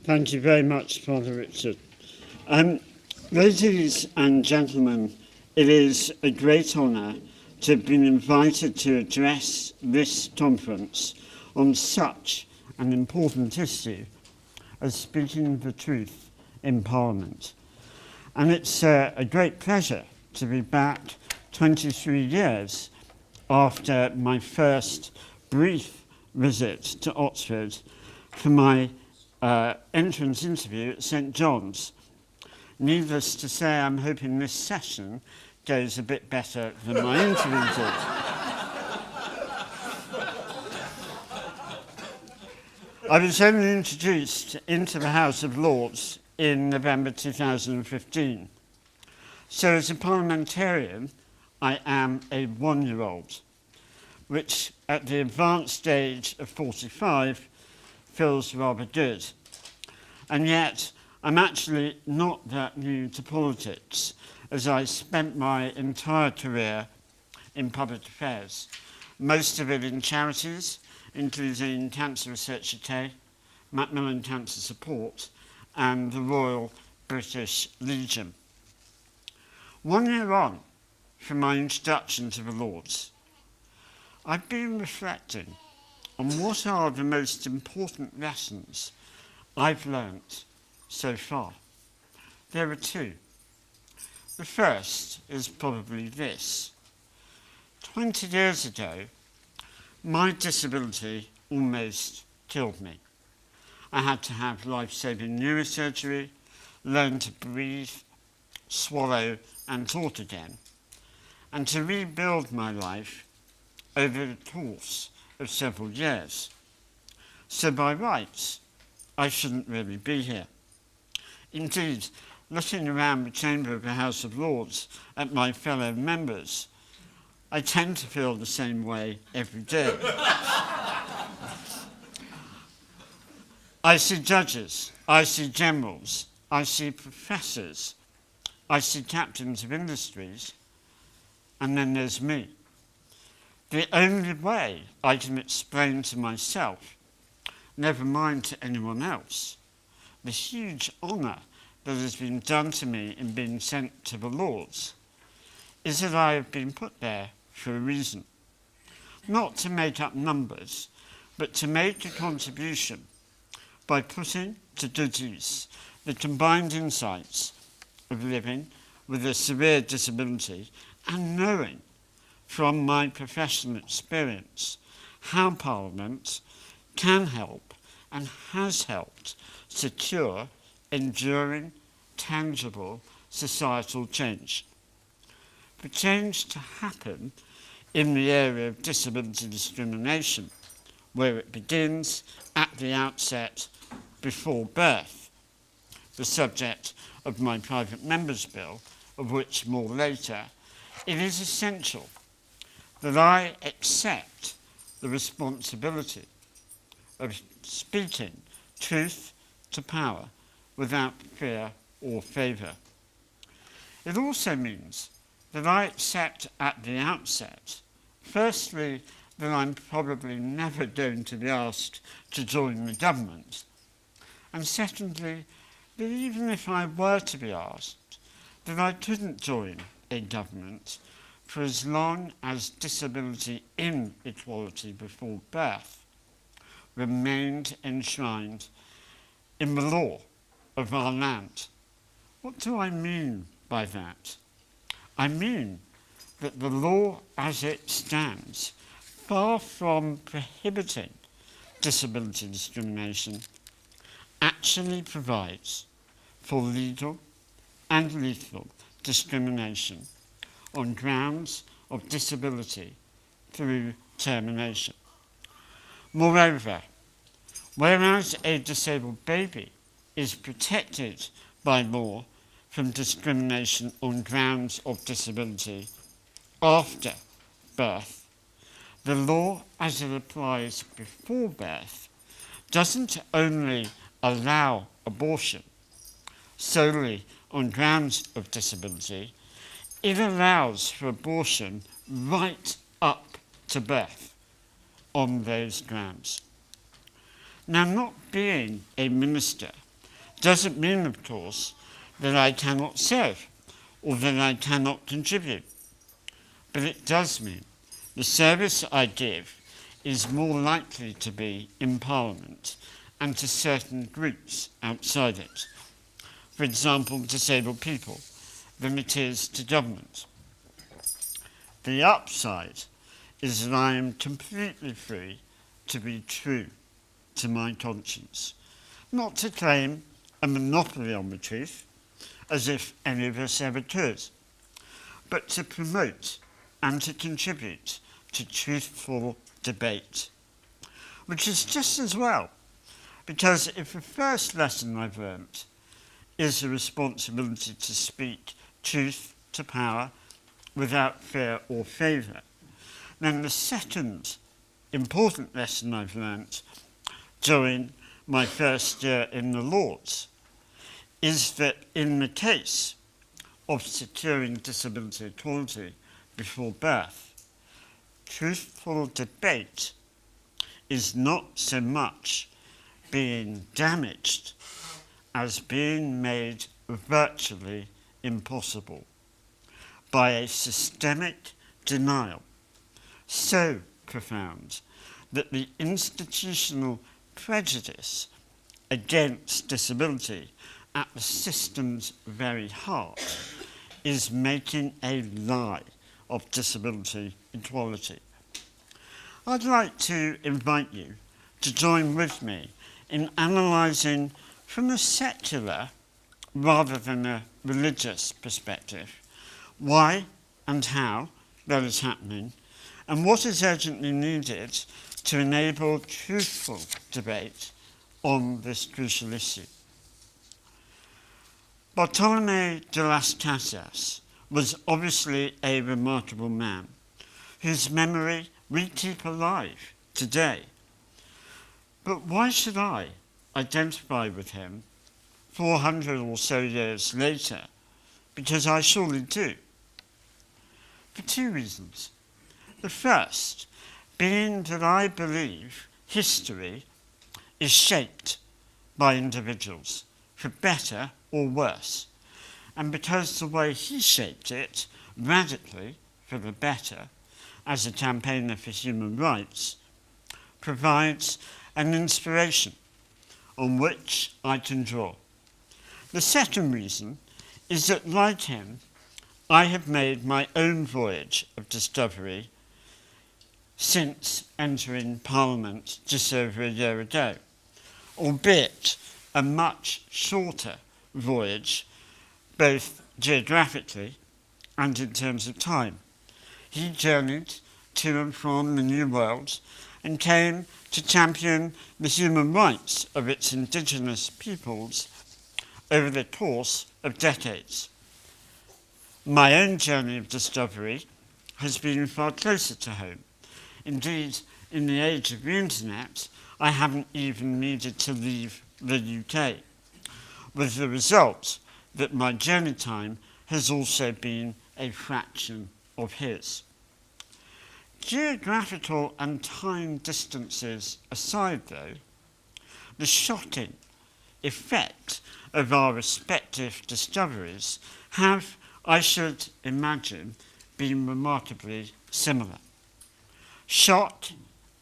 Thank you very much, Father Richard. Ladies and gentlemen, it is a great honour to have been invited to address this conference on such an important issue as speaking the truth in Parliament. And it's a great pleasure to be back 23 years after my first brief visit to Oxford for my entrance interview at St John's. Needless to say, I'm hoping this session goes a bit better than my interview did. I was only introduced into the House of Lords in November 2015. So as a parliamentarian, I am a one-year-old, which at the advanced age of 45 feels rather good. And yet, I'm actually not that new to politics, as I spent my entire career in public affairs, most of it in charities, including Cancer Research UK, Macmillan Cancer Support, and the Royal British Legion. 1 year on from my introduction to the Lords, I've been reflecting on what are the most important lessons I've learnt so far. There are two. The first is probably this. 20 years ago, my disability almost killed me. I had to have life-saving neurosurgery, learn to breathe, swallow and talk again, and to rebuild my life over the course of several years. So by rights, I shouldn't really be here. Indeed, looking around the chamber of the House of Lords at my fellow members, I tend to feel the same way every day. I see judges, I see generals, I see professors, I see captains of industries, and then there's me. The only way I can explain to myself, never mind to anyone else, the huge honour that has been done to me in being sent to the Lords, is that I have been put there for a reason. Not to make up numbers, but to make a contribution by putting to good use the combined insights of living with a severe disability and knowing from my professional experience how Parliament can help and has helped secure enduring, tangible societal change. For change to happen in the area of disability discrimination, where it begins at the outset before birth, the subject of my private member's bill, of which more later, it is essential that I accept the responsibility of speaking truth to power without fear or favour. It also means that I accept at the outset, firstly, that I'm probably never going to be asked to join the government, and secondly, that even if I were to be asked, that I couldn't join a government for as long as disability inequality before birth remained enshrined in the law of our land. What do I mean by that? I mean that the law as it stands, far from prohibiting disability discrimination, actually provides for legal and lethal discrimination on grounds of disability through termination. Moreover, whereas a disabled baby is protected by law from discrimination on grounds of disability after birth, the law as it applies before birth doesn't only allow abortion solely on grounds of disability, it allows for abortion right up to birth on those grounds. Now, not being a minister doesn't mean, of course, that I cannot serve or that I cannot contribute. But it does mean the service I give is more likely to be in Parliament and to certain groups outside it, for example, disabled people, than it is to government. The upside is that I am completely free to be true to my conscience, not to claim a monopoly on the truth, as if any of us ever could, but to promote and to contribute to truthful debate, which is just as well, because if the first lesson I've learnt is the responsibility to speak truth to power without fear or favour, then the second important lesson I've learnt during my first year in the Lords is that in the case of securing disability equality before birth, truthful debate is not so much being damaged as being made virtually impossible by a systemic denial so profound that the institutional prejudice against disability at the system's very heart is making a lie of disability equality. I'd like to invite you to join with me in analysing from a secular rather than a religious perspective why and how that is happening and what is urgently needed to enable truthful debate on this crucial issue. Bartolomé de las Casas was obviously a remarkable man whose memory we keep alive today. But why should I identify with him 400 or so years later? Because I surely do. For two reasons. The first being that I believe history is shaped by individuals, for better or worse, and because the way he shaped it radically for the better as a campaigner for human rights provides an inspiration on which I can draw. The second reason is that, like him, I have made my own voyage of discovery since entering Parliament just over a year ago, albeit a much shorter voyage, both geographically and in terms of time. He journeyed to and from the New World and came to champion the human rights of its indigenous peoples over the course of decades. My own journey of discovery has been far closer to home. Indeed, in the age of the internet, I haven't even needed to leave the UK, with the result that my journey time has also been a fraction of his. Geographical and time distances aside, though, the shocking effect of our respective discoveries have, I should imagine, been remarkably similar. Shock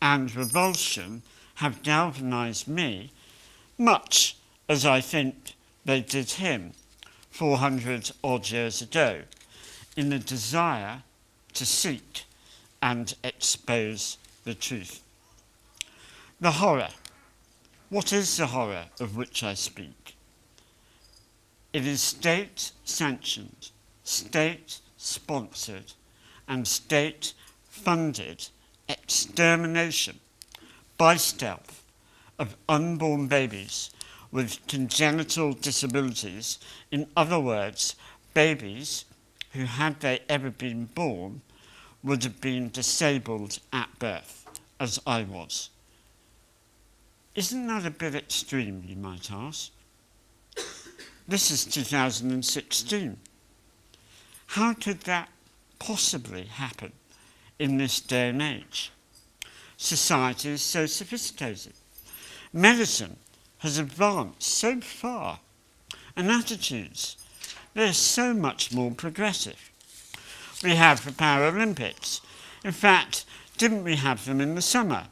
and revulsion have galvanised me, much as I think they did him 400 odd years ago, in the desire to seek and expose the truth. The horror. What is the horror of which I speak? It is state-sanctioned, state-sponsored, and state-funded extermination by stealth of unborn babies with congenital disabilities. In other words, babies who, had they ever been born, would have been disabled at birth, as I was. Isn't that a bit extreme, you might ask? This is 2016. How could that possibly happen in this day and age? Society is so sophisticated. Medicine has advanced so far, and attitudes, they're so much more progressive. We have the Paralympics. In fact, didn't we have them in the summer?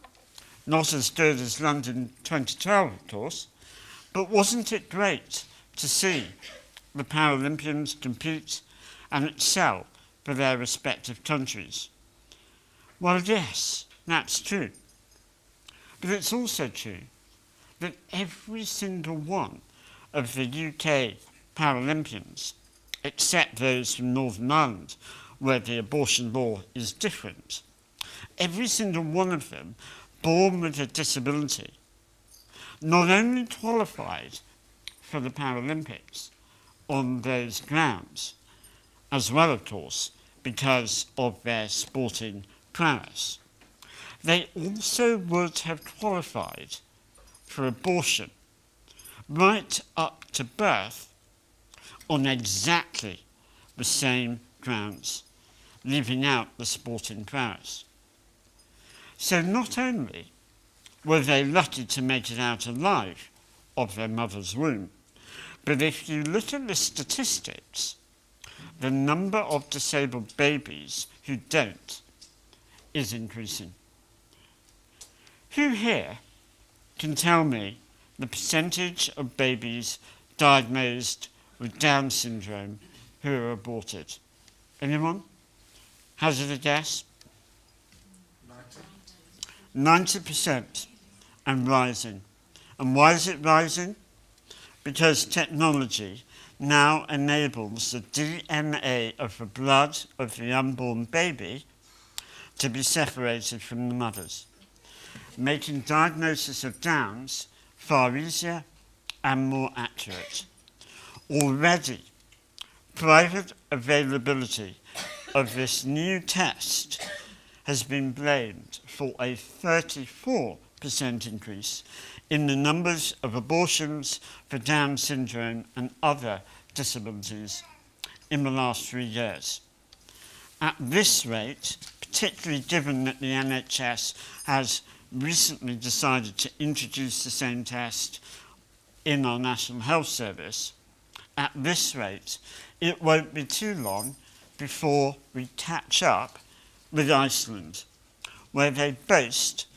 Not as good as London 2012, of course, but wasn't it great to see the Paralympians compete and excel for their respective countries? Well, yes, that's true. But it's also true that every single one of the UK Paralympians, except those from Northern Ireland, where the abortion law is different, every single one of them born with a disability not only qualified for the Paralympics on those grounds, as well, of course, because of their sporting prowess, they also would have qualified for abortion right up to birth on exactly the same grounds, leaving out the sporting prowess. So not only were they lucky to make it out alive of their mother's womb, but if you look at the statistics, the number of disabled babies who don't is increasing. Who here can tell me the percentage of babies diagnosed with Down syndrome who are aborted? Anyone? Hazard a guess? 90% and rising. And why is it rising? Because technology now enables the DNA of the blood of the unborn baby to be separated from the mother's, making diagnosis of Downs far easier and more accurate. Already, private availability of this new test has been blamed for a 34% increase in the numbers of abortions for Down syndrome and other disabilities in the last 3 years. At this rate, particularly given that the NHS has recently decided to introduce the same test in our National Health Service, at this rate, it won't be too long before we catch up with Iceland, where they boast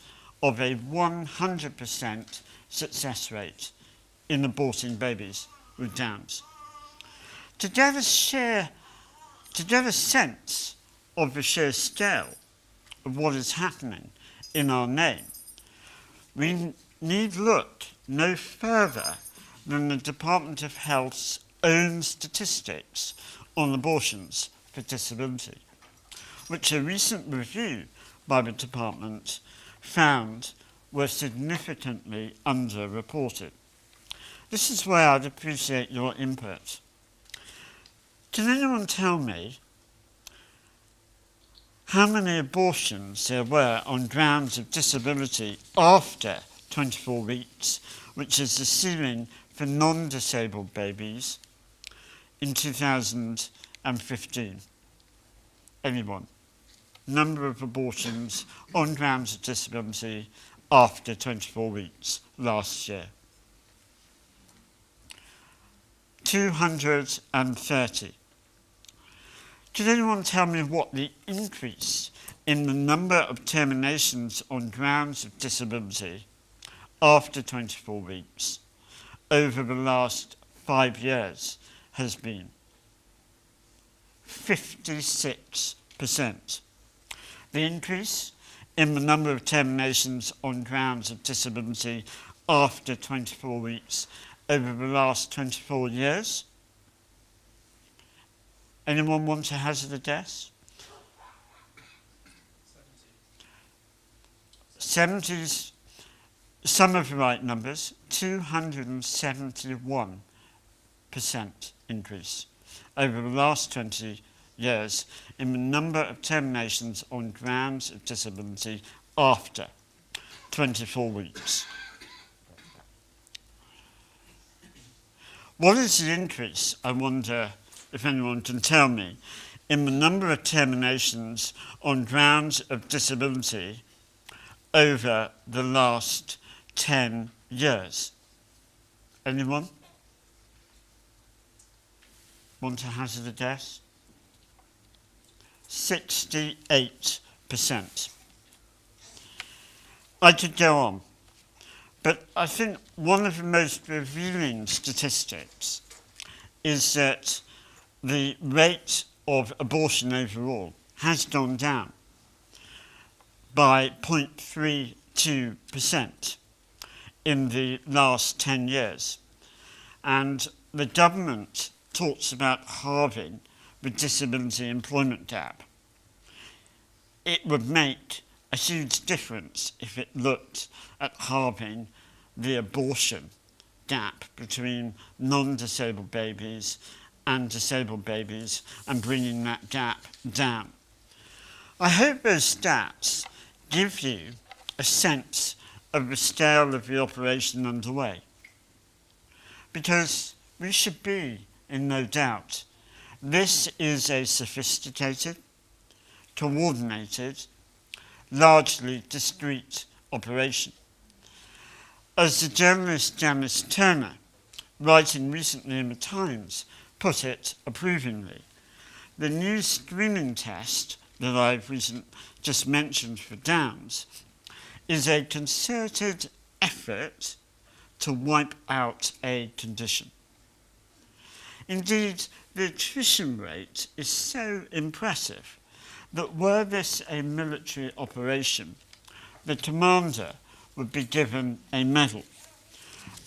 of a 100% success rate in aborting babies with Downs. To get a sense of the sheer scale of what is happening in our name, we need look no further than the Department of Health's own statistics on abortions for disability, which a recent review by the department found were significantly underreported. This is where I'd appreciate your input. Can anyone tell me how many abortions there were on grounds of disability after 24 weeks, which is the ceiling for non-disabled babies, in 2015? Anyone? Number of abortions on grounds of disability after 24 weeks last year. 230. Could anyone tell me what the increase in the number of terminations on grounds of disability after 24 weeks over the last 5 years has been? 56%. The increase in the number of terminations on grounds of disability after 24 weeks over the last 24 years? Anyone want to hazard a guess? 70s, some of the right numbers, 271% increase over the last 20 years in the number of terminations on grounds of disability after 24 weeks. What is the increase, I wonder if anyone can tell me, in the number of terminations on grounds of disability over the last 10 years. Anyone want to hazard a guess? 68%. I could go on, but I think one of the most revealing statistics is that the rate of abortion overall has gone down by 0.32% in the last 10 years. And the government talks about halving the disability employment gap. It would make a huge difference if it looked at halving the abortion gap between non-disabled babies and disabled babies and bringing that gap down. I hope those stats give you a sense of the scale of the operation underway, because we should be in no doubt this is a sophisticated, coordinated, largely discreet operation. As the journalist Janice Turner, writing recently in the Times, put it approvingly, the new screening test that I've just mentioned for Downs is a concerted effort to wipe out a condition. Indeed, the attrition rate is so impressive that were this a military operation, the commander would be given a medal.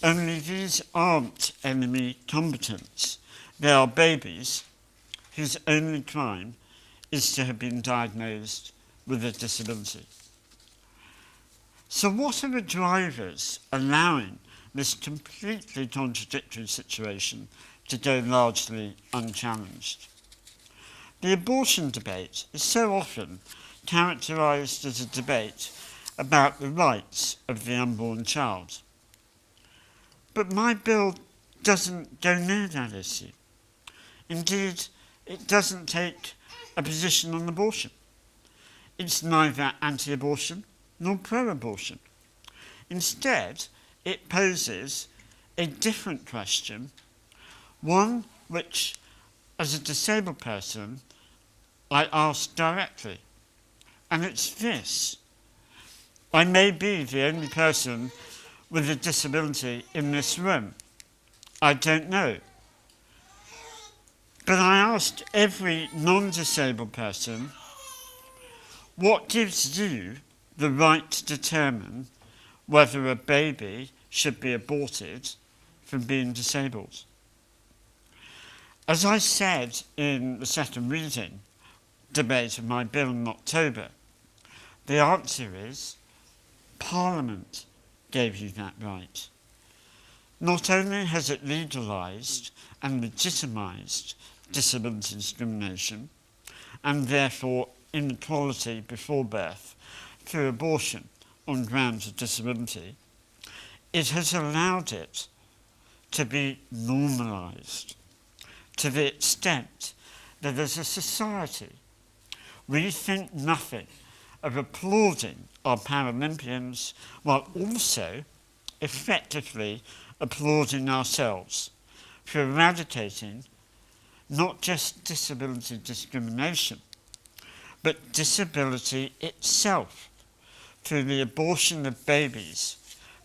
Only these aren't enemy combatants. They are babies whose only crime is to have been diagnosed with a disability. So what are the drivers allowing this completely contradictory situation to go largely unchallenged? The abortion debate is so often characterised as a debate about the rights of the unborn child. But my bill doesn't go near that issue. Indeed, it doesn't take a position on abortion. It's neither anti-abortion nor pro-abortion. Instead, it poses a different question, one which, as a disabled person, I ask directly. And it's this: I may be the only person with a disability in this room. I don't know. But I asked every non-disabled person, what gives you the right to determine whether a baby should be aborted from being disabled? As I said in the second reading debate of my bill in October, the answer is Parliament gave you that right. Not only has it legalised and legitimised disability discrimination, and therefore inequality before birth through abortion on grounds of disability, it has allowed it to be normalised to the extent that as a society we think nothing of applauding our Paralympians while also effectively applauding ourselves for eradicating not just disability discrimination, but disability itself through the abortion of babies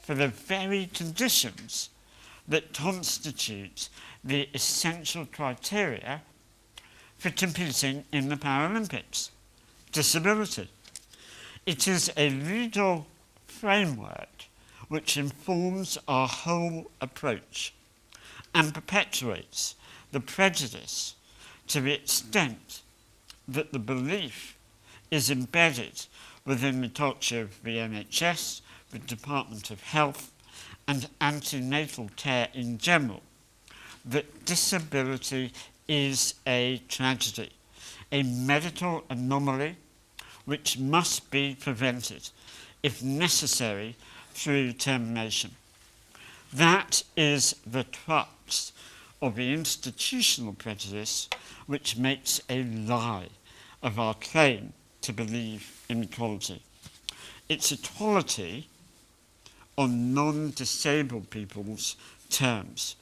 for the very conditions that constitute the essential criteria for competing in the Paralympics: disability. It is a legal framework which informs our whole approach and perpetuates the prejudice to the extent that the belief is embedded within the culture of the NHS, the Department of Health, and antenatal care in general, that disability is a tragedy, a medical anomaly which must be prevented, if necessary, through termination. That is the crux of the institutional prejudice which makes a lie of our claim to believe in equality. It's equality on non-disabled people's terms,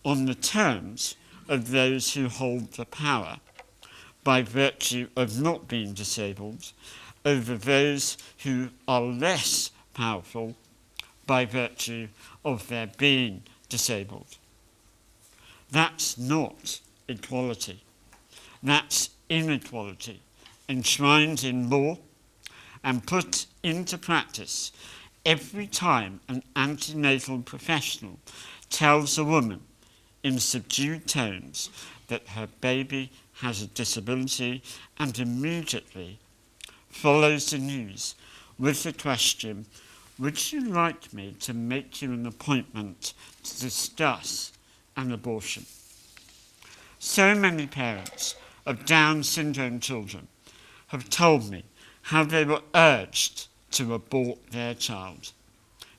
on the terms of those who hold the power by virtue of not being disabled over those who are less powerful by virtue of their being disabled. That's not equality. That's inequality, enshrined in law and put into practice every time an antenatal professional tells a woman in subdued tones that her baby has a disability and immediately follows the news with the question, would you like me to make you an appointment to discuss an abortion? So many parents of Down syndrome children have told me how they were urged to abort their child,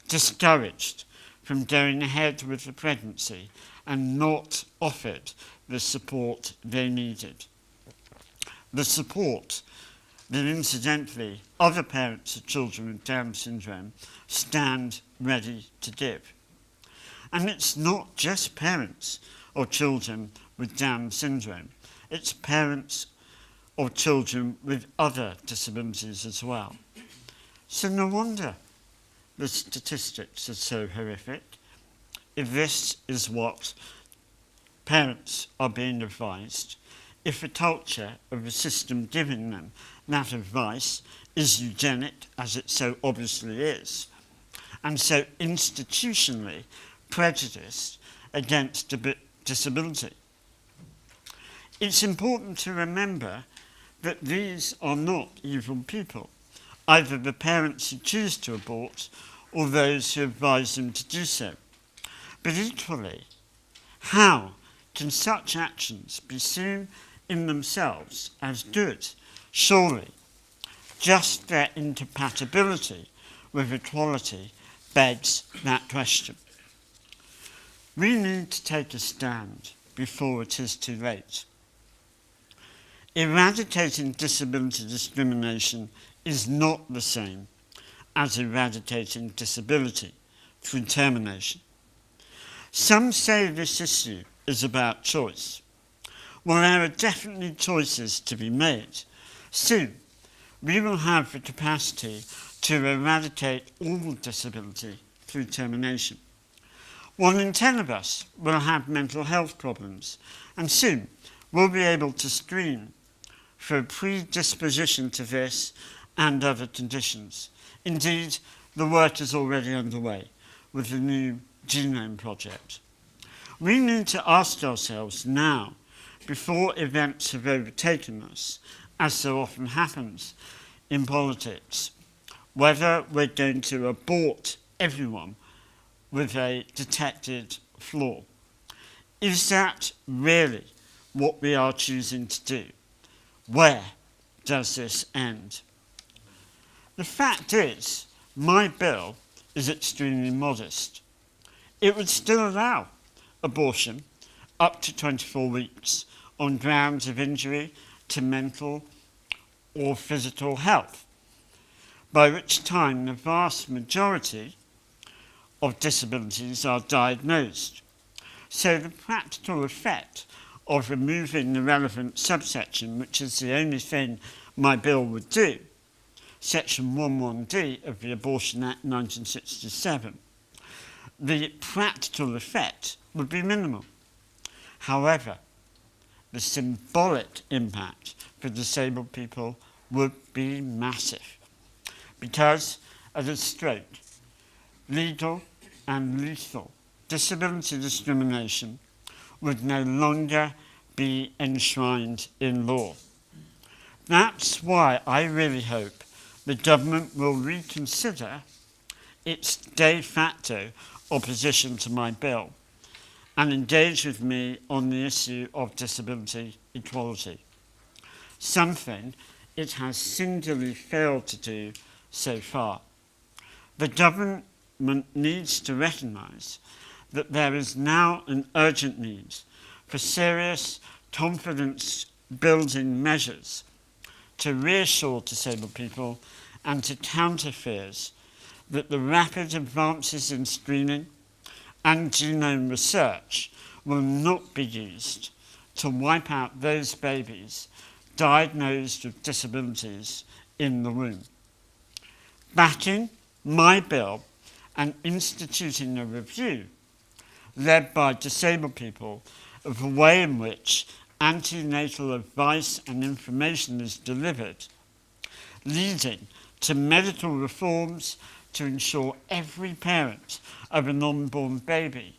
discouraged from going ahead with the pregnancy and not offered the support they needed. The support that incidentally other parents of children with Down syndrome stand ready to give. And it's not just parents of children with Down syndrome, it's parents of children with other disabilities as well. So no wonder the statistics are so horrific if this is what parents are being advised, if the culture of the system giving them that advice is eugenic, as it so obviously is, and so institutionally prejudiced against disability. It's important to remember that these are not evil people, either the parents who choose to abort or those who advise them to do so. But equally, how can such actions be seen in themselves as good? Surely, just their incompatibility with equality begs that question. We need to take a stand before it is too late. Eradicating disability discrimination is not the same as eradicating disability through termination. Some say this issue is about choice. Well, there are definitely choices to be made. Soon, we will have the capacity to eradicate all disability through termination. 1 in 10 of us will have mental health problems, and soon we'll be able to screen for a predisposition to this and other conditions. Indeed, the work is already underway with the new Genome Project. We need to ask ourselves now, before events have overtaken us, as so often happens in politics, whether we're going to abort everyone with a detected flaw. Is that really what we are choosing to do? Where does this end? The fact is, my bill is extremely modest. It would still allow abortion up to 24 weeks on grounds of injury to mental or physical health, by which time the vast majority of disabilities are diagnosed. So the practical effect of removing the relevant subsection, which is the only thing my bill would do, Section 11D of the Abortion Act 1967, the practical effect would be minimal. However, the symbolic impact for disabled people would be massive, because of a stroke, legal and lethal disability discrimination would no longer be enshrined in law. That's why I really hope the government will reconsider its de facto opposition to my bill and engage with me on the issue of disability equality, something it has singularly failed to do so far. The government needs to recognise that there is now an urgent need for serious confidence-building measures to reassure disabled people and to counter fears that the rapid advances in screening and genome research will not be used to wipe out those babies diagnosed with disabilities in the womb. Backing my bill and instituting a review led by disabled people of the way in which antenatal advice and information is delivered, leading to medical reforms to ensure every parent of an unborn baby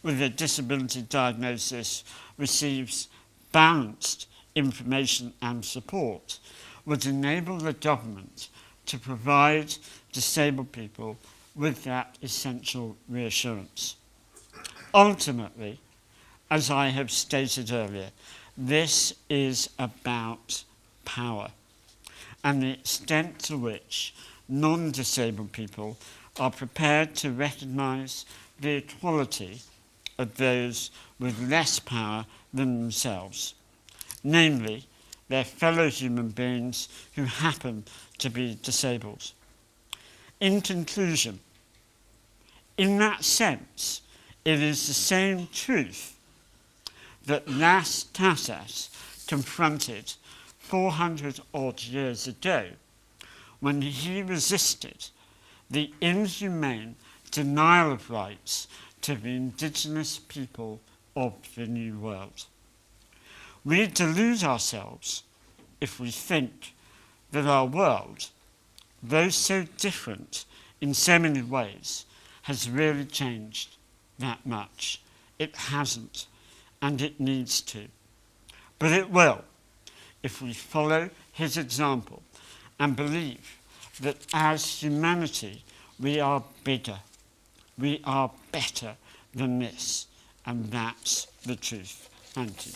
with a disability diagnosis receives balanced information and support, would enable the government to provide disabled people with that essential reassurance. Ultimately, as I have stated earlier, this is about power and the extent to which non-disabled people are prepared to recognise the equality of those with less power than themselves, namely their fellow human beings who happen to be disabled. In conclusion, in that sense, it is the same truth that Casas confronted 400 odd years ago when he resisted the inhumane denial of rights to the indigenous people of the New World. We delude ourselves if we think that our world, though so different in so many ways, has really changed that much. It hasn't, and it needs to. But it will, if we follow his example and believe that as humanity we are bigger, we are better than this, and that's the truth. Thank you.